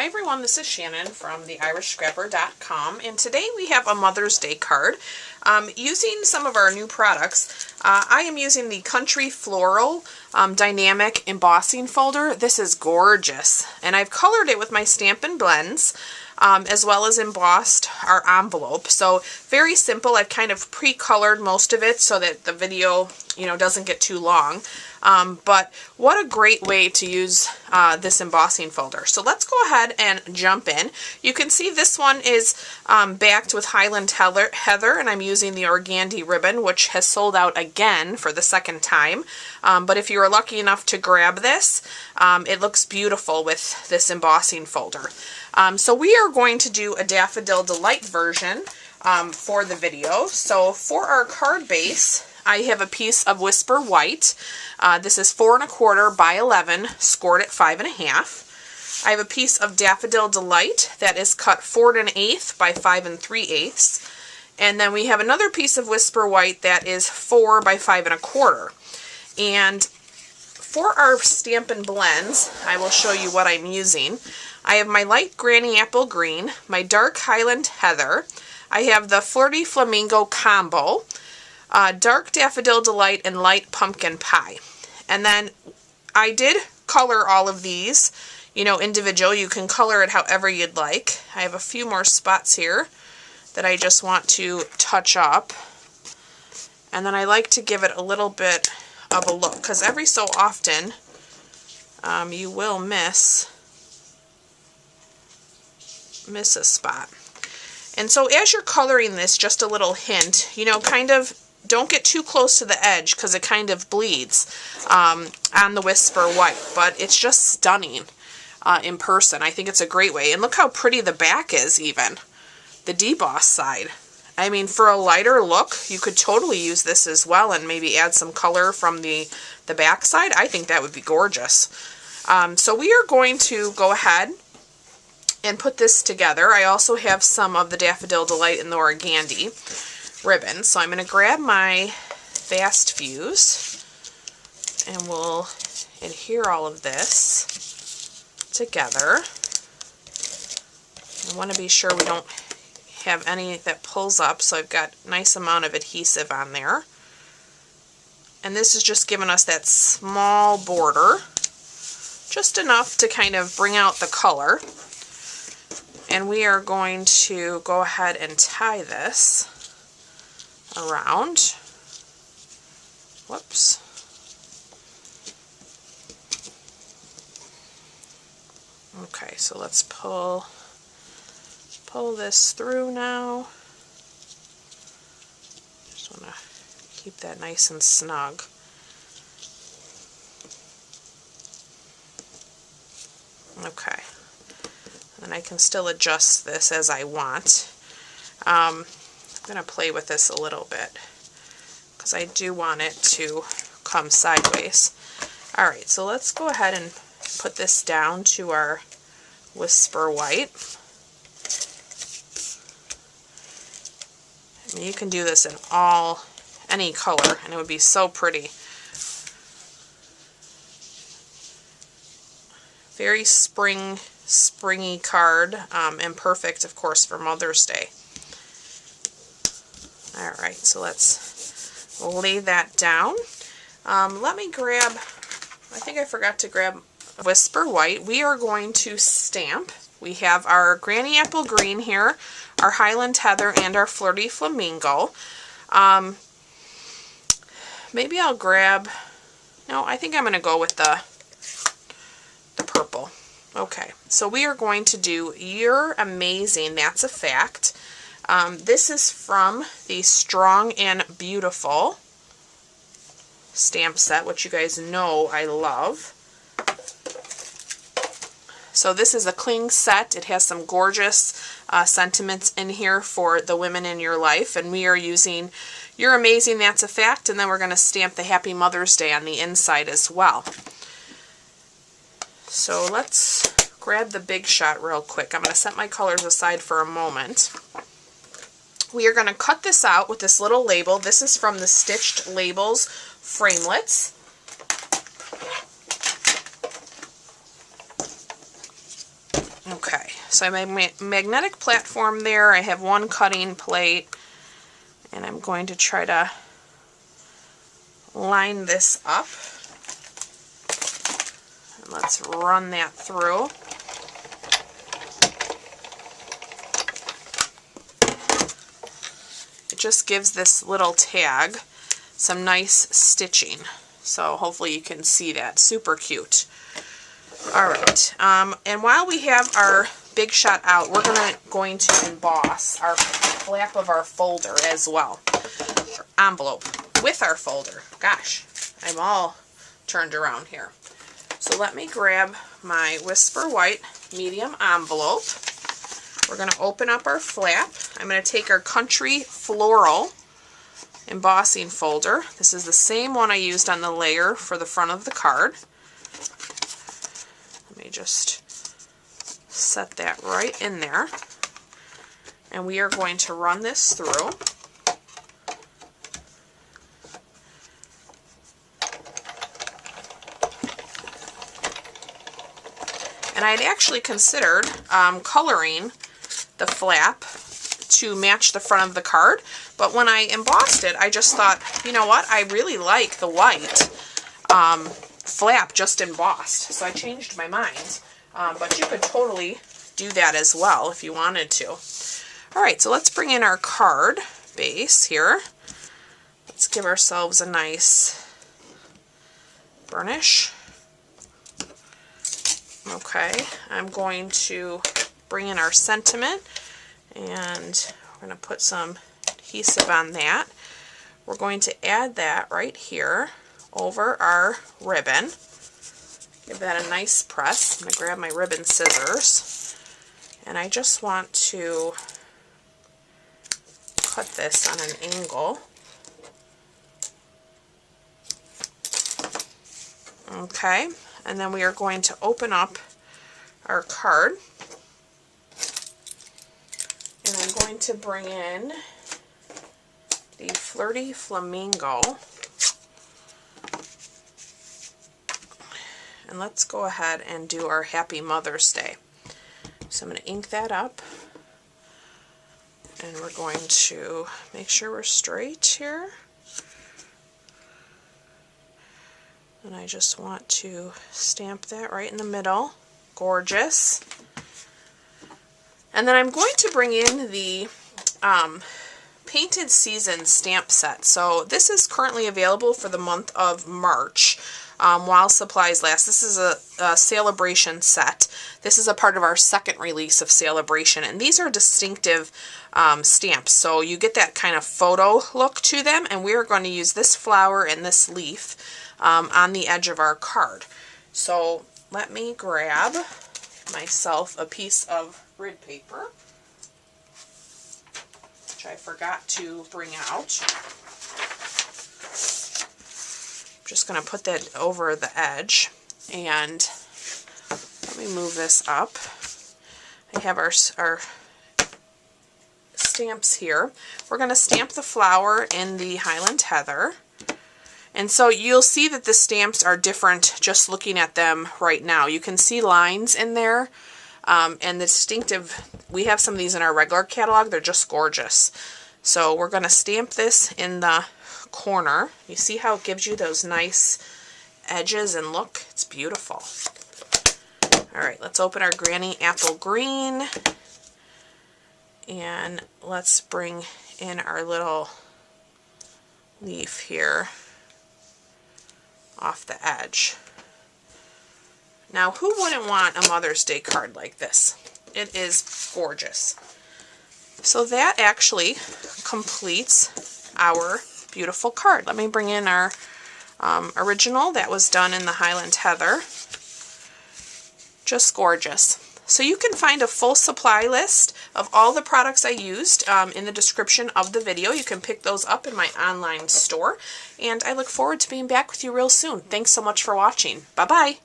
Hi everyone, this is Shannon from theirishscrapper.com, and today we have a Mother's Day card. Using some of our new products, I am using the Country Floral Dynamic Embossing Folder. This is gorgeous, and I've colored it with my Stampin' Blends, as well as embossed our envelope. So very simple. I've kind of pre-colored most of it so that the video, doesn't get too long. But what a great way to use this embossing folder. So let's go ahead and jump in. You can see this one is backed with Highland Heather, and I'm using the Organdy ribbon, which has sold out again for the second time. But if you were lucky enough to grab this, it looks beautiful with this embossing folder. So we are going to do a Daffodil Delight version for the video. So for our card base, I have a piece of Whisper White. This is 4 1/4 by 11, scored at 5 1/2. I have a piece of Daffodil Delight that is cut 4 1/8 by 5 3/8. And then we have another piece of Whisper White that is 4 by 5 1/4. And for our Stampin' Blends, I will show you what I'm using. I have my light Granny Apple Green, my dark Highland Heather. I have the Flirty Flamingo Combo, dark Daffodil Delight, and light Pumpkin Pie. And then I did color all of these, individual. You can color it however you'd like. I have a few more spots here that I just want to touch up. And then I like to give it a little bit of a look, because every so often you will miss a spot. And so as you're coloring this, just a little hint, kind of don't get too close to the edge because it kind of bleeds on the Whisper White, but it's just stunning in person. I think it's a great way. And look how pretty the back is even, the deboss side. I mean, for a lighter look, you could totally use this as well and maybe add some color from the back side. I think that would be gorgeous. So we are going to go ahead and put this together. I also have some of the Daffodil Delight in the Organdy ribbon. So I'm going to grab my Fast Fuse and we'll adhere all of this together. I want to be sure we don't have any that pulls up, so I've got a nice amount of adhesive on there. And this is just giving us that small border, just enough to kind of bring out the color. And we are going to go ahead and tie this around. Whoops. Okay, so let's pull this through now. Just want to keep that nice and snug. Okay. And I can still adjust this as I want. I'm going to play with this a little bit because I do want it to come sideways. Alright, so let's go ahead and put this down to our Whisper White. I mean, you can do this in any color and it would be so pretty. Very springy card, and perfect, of course, for Mother's Day. Alright, so let's lay that down. Let me grab, I think I forgot to grab Whisper White. We are going to stamp. We have our Granny Apple Green here, our Highland Heather, and our Flirty Flamingo. Maybe I'll grab, no, I think I'm going to go with the purple. Okay, so we are going to do You're Amazing, That's a Fact. This is from the Strong and Beautiful stamp set, which you guys know I love. So this is a cling set. It has some gorgeous sentiments in here for the women in your life, and we are using You're Amazing, That's a Fact, and then we're going to stamp the Happy Mother's Day on the inside as well. So let's grab the Big Shot real quick. I'm going to set my colors aside for a moment. We are going to cut this out with this little label. This is from the Stitched Labels Framelits. Okay. So I have my magnetic platform there. I have one cutting plate, and I'm going to try to line this up. And let's run that through. It just gives this little tag some nice stitching. So hopefully you can see that. Super cute. Alright, and while we have our Big Shot out, we're going to emboss our flap of our folder as well. Envelope with our folder. Gosh, I'm all turned around here. So let me grab my Whisper White medium envelope. We're going to open up our flap. I'm going to take our Country Floral embossing folder. This is the same one I used on the layer for the front of the card. Let me just set that right in there. And we are going to run this through. And I had actually considered coloring the flap to match the front of the card, but when I embossed it, I just thought, you know what, I really like the white flap just embossed, so I changed my mind. But you could totally do that as well if you wanted to. Alright, so let's bring in our card base here. Let's give ourselves a nice burnish. Okay, I'm going to bring in our sentiment, and we're going to put some adhesive on that. We're going to add that right here over our ribbon. Give that a nice press. I'm going to grab my ribbon scissors, and I just want to cut this on an angle. Okay, and then we are going to open up our card, and I'm going to bring in the Flirty Flamingo, and let's go ahead and do our Happy Mother's Day. So I'm going to ink that up, and we're going to make sure we're straight here. And I just want to stamp that right in the middle. Gorgeous. And then I'm going to bring in the Painted Season stamp set. So this is currently available for the month of March while supplies last. This is a Celebration set. This is a part of our second release of Celebration, and these are distinctive stamps. So you get that kind of photo look to them, and we are going to use this flower and this leaf on the edge of our card. So let me grab myself a piece of grid paper, which I forgot to bring out. I'm just going to put that over the edge, and let me move this up. I have our stamps here. We're going to stamp the flower in the Highland Heather. And so you'll see that the stamps are different just looking at them right now. You can see lines in there, and the distinctive, we have some of these in our regular catalog. They're just gorgeous. So we're going to stamp this in the corner. You see how it gives you those nice edges and look? It's beautiful. Alright, let's open our Granny Apple Green, and let's bring in our little leaf here off the edge. Now, who wouldn't want a Mother's Day card like this? It is gorgeous. So that actually completes our beautiful card. Let me bring in our original that was done in the Highland Heather. Just gorgeous. So you can find a full supply list of all the products I used in the description of the video. You can pick those up in my online store. And I look forward to being back with you real soon. Thanks so much for watching. Bye-bye.